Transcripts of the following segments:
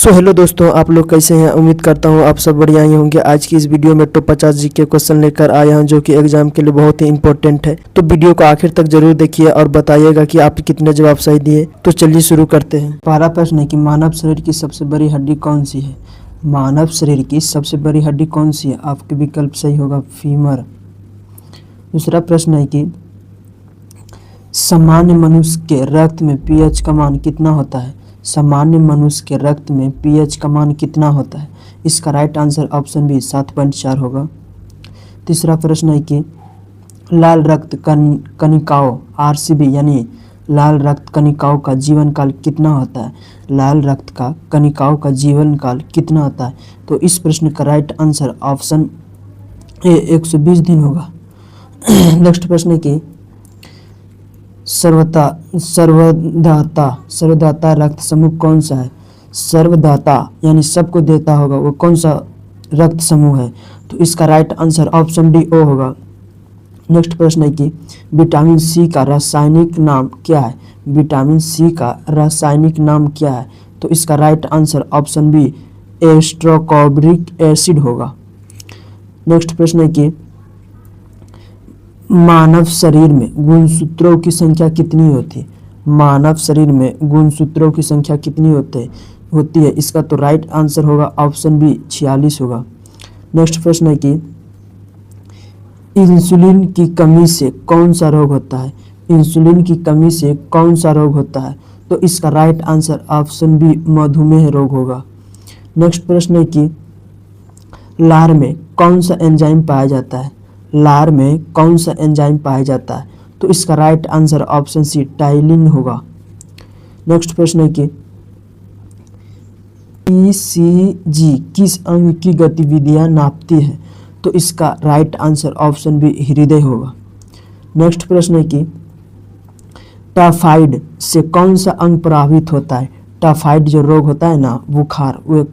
Hello दोस्तों, आप लोग कैसे हैं। उम्मीद करता हूं आप सब बढ़िया ही होंगे। आज की इस वीडियो में टॉप 50 जी के क्वेश्चन लेकर आया हूं जो कि एग्जाम के लिए बहुत ही इंपॉर्टेंट है। तो वीडियो को आखिर तक जरूर देखिए और बताइएगा कि आप कितने जवाब सही दिए। तो चलिए शुरू करते हैं। पहला प्रश्न है कि मानव शरीर की सबसे बड़ी हड्डी कौन सी है। मानव शरीर की सबसे बड़ी हड्डी कौन सी है। आपके विकल्प सही होगा फीमर। दूसरा प्रश्न है कि सामान्य मनुष्य के रक्त में पीएच का मान कितना होता है। सामान्य मनुष्य के रक्त में पीएच का मान कितना होता है। इसका राइट आंसर ऑप्शन बी 7.4 होगा। तीसरा प्रश्न है कि लाल रक्त कणिकाओं आरसीबी यानी लाल रक्त कणिकाओं का जीवन काल कितना होता है। लाल रक्त का कणिकाओं का जीवन काल कितना होता है। तो इस प्रश्न का राइट आंसर ऑप्शन ए 120 दिन होगा। नेक्स्ट प्रश्न है कि सर्वदाता रक्त समूह कौन सा है। सर्वदाता यानी सबको देता होगा वो कौन सा रक्त समूह है। तो इसका right answer option D O होगा। नेक्स्ट प्रश्न है कि विटामिन सी का रासायनिक नाम क्या है। विटामिन सी का रासायनिक नाम क्या है। तो इसका right answer option B ascorbic acid होगा। नेक्स्ट प्रश्न है कि मानव शरीर में गुणसूत्रों की संख्या कितनी होती है। मानव शरीर में गुणसूत्रों की संख्या कितनी होती है। इसका तो राइट आंसर होगा ऑप्शन बी 46 होगा। नेक्स्ट प्रश्न है कि इंसुलिन की कमी से कौन सा रोग होता है। इंसुलिन की कमी से कौन सा रोग होता है। तो इसका राइट आंसर ऑप्शन बी मधुमेह रोग होगा। नेक्स्ट प्रश्न है कि लार में कौन सा एंजाइम पाया जाता है। लार में कौन सा एंजाइम पाया जाता है। तो इसका right answer option C ptyalin होगा। नेक्स्ट प्रश्न है कि ईसीजी किस अंग की गतिविधियां नापती है। तो इसका राइट आंसर ऑप्शन बी हृदय होगा। नेक्स्ट प्रश्न है कि टाइफाइड से कौन सा अंग प्रभावित होता है। टाइफाइड जो रोग होता है ना बुखार वे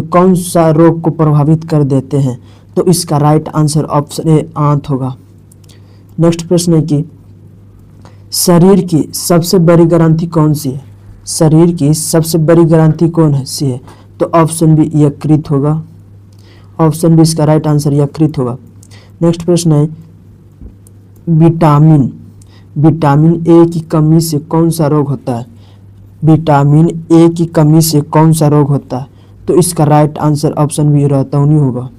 कौन सा रोग को प्रभावित कर देते हैं। तो इसका राइट आंसर ऑप्शन ए आंत होगा। नेक्स्ट प्रश्न है कि शरीर की सबसे बड़ी ग्रंथि कौन सी है। शरीर की सबसे बड़ी ग्रंथि कौन सी है। तो ऑप्शन बी यकृत होगा। ऑप्शन बी इसका राइट आंसर यकृत होगा। नेक्स्ट प्रश्न है विटामिन ए की कमी से कौन सा रोग होता है। विटामिन ए की कमी से कौन सा रोग होता है। तो इसका राइट आंसर ऑप्शन बी रतौनी होगा।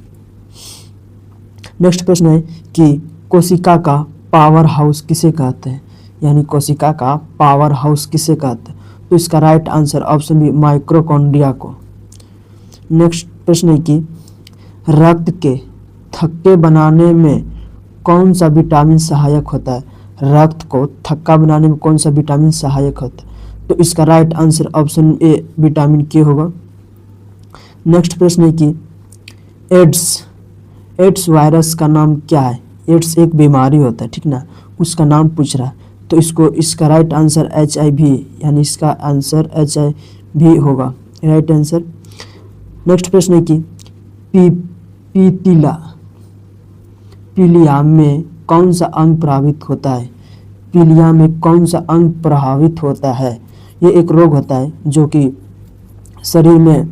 नेक्स्ट प्रश्न है कि कोशिका का पावर हाउस किसे कहते हैं। यानी कोशिका का पावर हाउस किसे कहते हैं। तो इसका right answer option B mitochondria को। नेक्स्ट प्रश्न है कि रक्त के थक्के बनाने में कौन सा विटामिन सहायक होता है। रक्त को थक्का बनाने में कौन सा विटामिन सहायक होता है। तो इसका right answer option A vitamin के होगा। नेक्स्ट प्रश्न है कि एड्स वायरस का नाम क्या है। एड्स एक बीमारी होता है ठीक ना, उसका नाम पूछ रहा है। तो इसका राइट आंसर HIV यानी इसका आंसर HIV होगा राइट आंसर। नेक्स्ट प्रश्न है कि पीलिया में कौन सा अंग प्रभावित होता है। पीलिया में कौन सा अंग प्रभावित होता है। ये एक रोग होता है जो कि शरीर में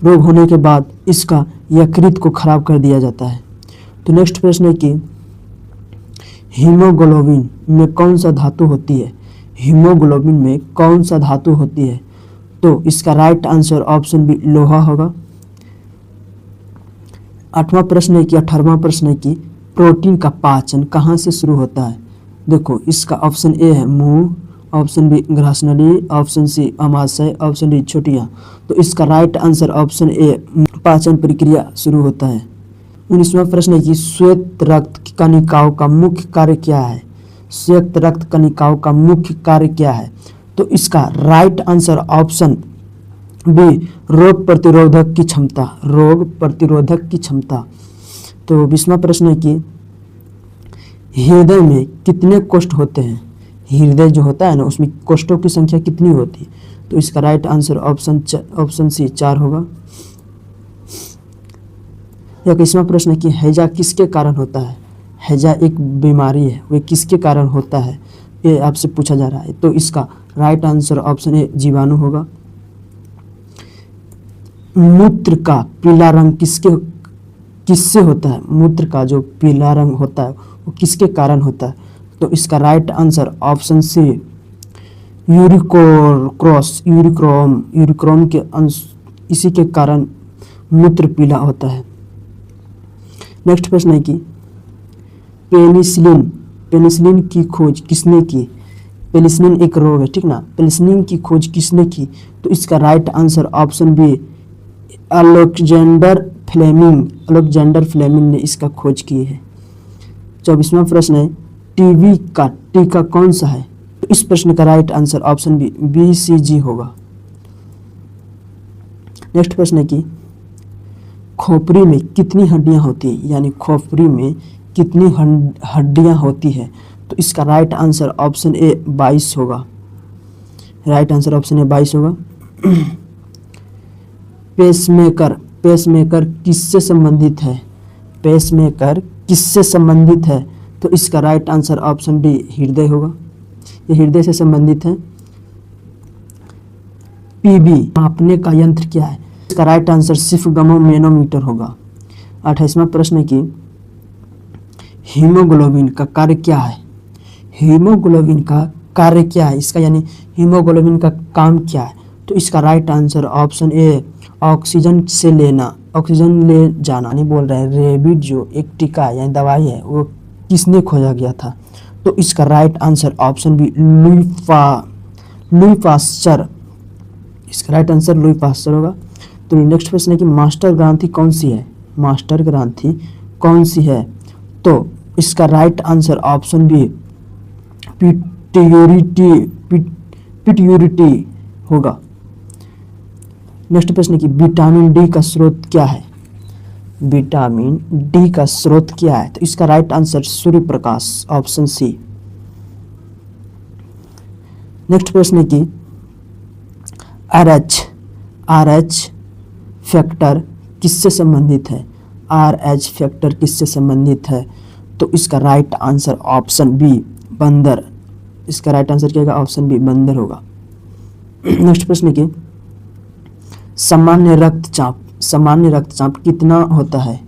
रोग होने के बाद इसका यकृत को खराब कर दिया जाता है। तो नेक्स्ट प्रश्न है कि हीमोग्लोबिन में कौन सा धातु होती है। हीमोग्लोबिन में कौन सा धातु होती है। तो इसका राइट आंसर ऑप्शन बी लोहा होगा। 18वां प्रश्न है कि प्रोटीन का पाचन कहाँ से शुरू होता है। देखो इसका ऑप्शन ए है मुंह, ऑप्शन बी ग्रासनली, ऑप्शन सी अमाशय, ऑप्शन डी छोटियाँ। तो इसका राइट आंसर ऑप्शन ए पाचन प्रक्रिया शुरू होता है। 19वां प्रश्न है कि श्वेत रक्त कणिकाओं का मुख्य कार्य क्या है। श्वेत रक्त कणिकाओं का मुख्य कार्य क्या है। तो इसका राइट आंसर ऑप्शन बी रोग प्रतिरोधक की क्षमता। रोग प्रतिरोधक की क्षमता। तो 20वां प्रश्न है कि हृदय में कितने कोष्ठ होते हैं। हृदय जो होता है ना उसमें कोष्ठों की संख्या कितनी होती है। तो इसका राइट आंसर ऑप्शन सी 4 होगा। 21वां प्रश्न है कि हैजा किसके कारण होता है। हैजा एक बीमारी है, वे किसके कारण होता है ये आपसे पूछा जा रहा है। तो इसका राइट आंसर ऑप्शन ए जीवाणु होगा। मूत्र का पीला रंग किससे होता है? मूत्र का जो पीला रंग होता है वो किसके कारण होता है? तो इसका राइट आंसर ऑप्शन सी यूरिक्रोम के अंश, इसी के कारण मूत्र पीला होता है। नेक्स्ट प्रश्न है कि पेनिसिलिन की खोज किसने की? पेनिसिलिन एक रोग है, ठीक ना। पेनिसिलिन की खोज किसने की? तो इसका right answer option B Alexander Fleming ने इसका खोज की है। 24वां प्रश्न है टीबी का टीका कौन सा है? तो इस प्रश्न का right answer option B BCG होगा। नेक्स्ट प्रश्न है कि खोपड़ी में कितनी हड्डियां होती है, यानी खोपड़ी में कितनी हड्डियां होती है? तो इसका राइट आंसर ऑप्शन ए 22 होगा। राइट आंसर ऑप्शन ए 22 होगा। पेसमेकर किससे संबंधित है? पेसमेकर किससे संबंधित है? तो इसका राइट आंसर ऑप्शन डी हृदय होगा। ये हृदय से संबंधित है। पीबी मापने का यंत्र क्या है? इसका राइट आंसर स्फिग्मोमेनोमीटर होगा। 28वां प्रश्न है कि हीमोग्लोबिन का कार्य क्या है? हीमोग्लोबिन का कार्य क्या है? इसका यानी हीमोग्लोबिन का काम क्या है? तो इसका right answer option A oxygen ले जाना नहीं बोल रहे हैं। रेबिड जो एक टीका है यानी दवाई है वो किसने खोजा गया था? तो इसका right answer option B Louis Pasteur. इसका राइट आंसर लुई पास्चर होगा। तो नेक्स्ट प्रश्न है कि मास्टर ग्रंथि कौन सी है? मास्टर ग्रंथि कौन सी है? तो इसका राइट आंसर ऑप्शन बी पिट्यूरिटी होगा। नेक्स्ट प्रश्न है कि विटामिन डी का स्रोत क्या है? विटामिन डी का स्रोत क्या है? तो इसका right answer Surya Prakash, option C. Next प्रश्न है कि RH फैक्टर किससे संबंधित है? RH फैक्टर किससे संबंधित है? तो इसका राइट आंसर ऑप्शन बी बंदर। इसका राइट आंसर क्या होगा? ऑप्शन बी बंदर होगा। नेक्स्ट प्रश्न है कि सामान्य रक्तचाप कितना होता है?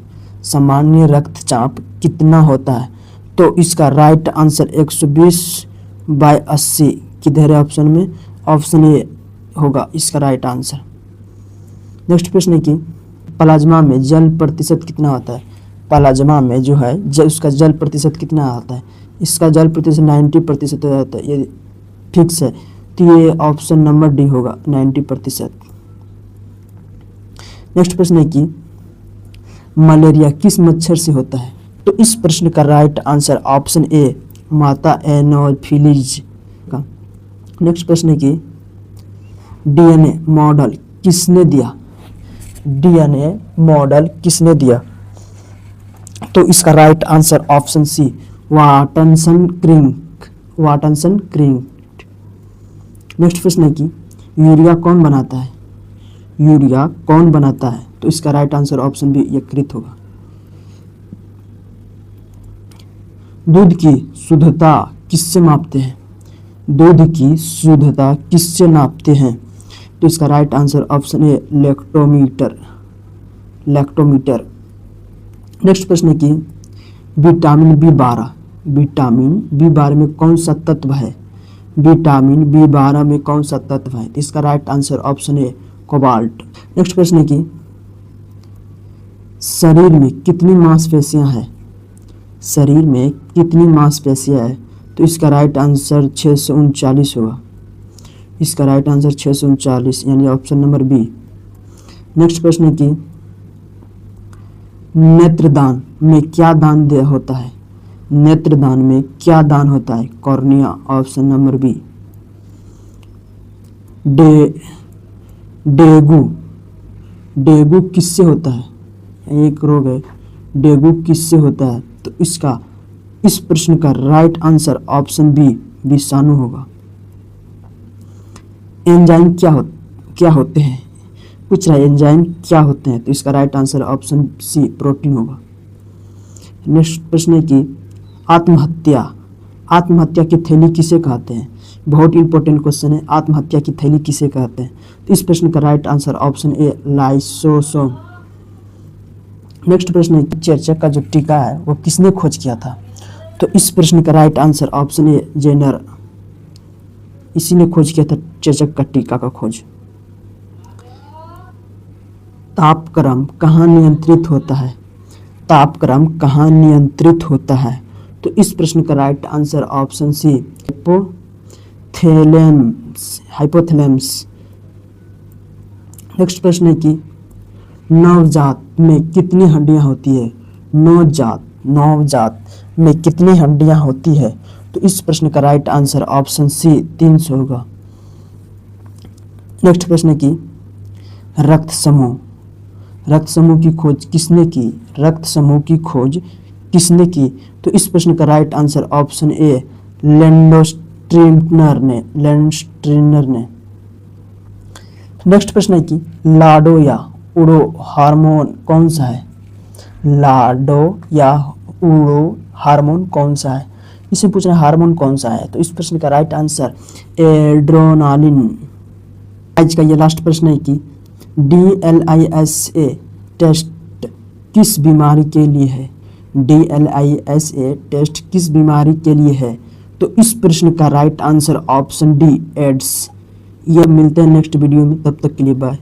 सामान्य रक्तचाप कितना होता है? तो इसका राइट आंसर 120/80 किधर है ऑप्शन में? ऑप्शन ए होगा इसका राइट आंसर। नेक्स्ट प्रश्न है कि प्लाज्मा में जल प्रतिशत कितना होता है? प्लाज्मा में जो है उसका जल प्रतिशत कितना आता है? इसका जल प्रतिशत 90% होता है। ये फिक्स है, तो ये ऑप्शन नंबर डी होगा 90%। नेक्स्ट प्रश्न है कि मलेरिया किस मच्छर से होता है? तो इस प्रश्न का राइट आंसर ऑप्शन ए माता एनोफिलीज का। नेक्स्ट प्रश्न है कि DNA मॉडल किसने दिया? DNA मॉडल किसने दिया? तो इसका right answer option C Watson Crick. Next प्रश्न है कि यूरिया कौन बनाता है? यूरिया कौन बनाता है? तो इसका राइट आंसर ऑप्शन बी यकृत होगा। दूध की शुद्धता किससे मापते हैं? दूध की शुद्धता किससे नापते हैं? तो इसका राइट आंसर ऑप्शन ए लैक्टोमीटर। नेक्स्ट प्रश्न है कि विटामिन B12 में कौन सा तत्व है? विटामिन B12 में कौन सा तत्व है? इसका राइट आंसर ऑप्शन ए कोबाल्ट। नेक्स्ट प्रश्न है कि शरीर में कितनी मांसपेशियां हैं? शरीर में कितनी मांसपेशियां हैं? तो इसका राइट आंसर 639 होगा। इसका राइट आंसर 639 यानी ऑप्शन नंबर बी। नेक्स्ट प्रश्न है कि नेत्रदान में क्या दान होता है? नेत्रदान में क्या दान होता है? Cornea, option number B. Dengue किससे होता है? एक रोग है, डेंगू किससे होता है? तो इस प्रश्न का राइट आंसर ऑप्शन बी विषाणु होगा। एंजाइम क्या होते हैं? पूछ रहा है एंजाइम क्या होते हैं? तो इसका right answer option C protein होगा। नेक्स्ट प्रश्न है कि आत्महत्या की थैली किसे कहते हैं? बहुत इंपॉर्टेंट क्वेश्चन है। आत्महत्या की थैली किसे कहते हैं? तो इस प्रश्न का राइट आंसर ऑप्शन ए लाइसोसोम। नेक्स्ट प्रश्न है कि चेचक का जो टीका है वो किसने खोज किया था? तो इस प्रश्न का right answer option A Jenner, इसी ने खोज किया था चेचक का टीका का खोज। तापक्रम कहाँ नियंत्रित होता है? तापक्रम कहाँ नियंत्रित होता है? तो इस प्रश्न का right answer option C hypothalamus. Next प्रश्न है कि नवजात में कितनी हड्डियां होती है? नवजात में कितनी हड्डियां होती है? तो इस प्रश्न का राइट आंसर ऑप्शन सी 300 होगा। नेक्स्ट प्रश्न है कि रक्त समूह की खोज किसने की? रक्त समूह की खोज किसने की? तो इस प्रश्न का राइट आंसर ऑप्शन ए लैंडस्ट्रीनर ने। नेक्स्ट प्रश्न है कि लाडो या उड़ो हार्मोन कौन सा है? लाडो या उड़ो हार्मोन कौन सा है? इसे पूछ रहे हैं हार्मोन कौन सा है? तो इस प्रश्न का राइट आंसर एड्रेनालिन। आज का ये लास्ट प्रश्न है कि DLISA टेस्ट किस बीमारी के लिए है? DLISA टेस्ट किस बीमारी के लिए है? तो इस प्रश्न का right answer option D AIDS. यह मिलते हैं नेक्स्ट वीडियो में, तब तक के लिए बाय।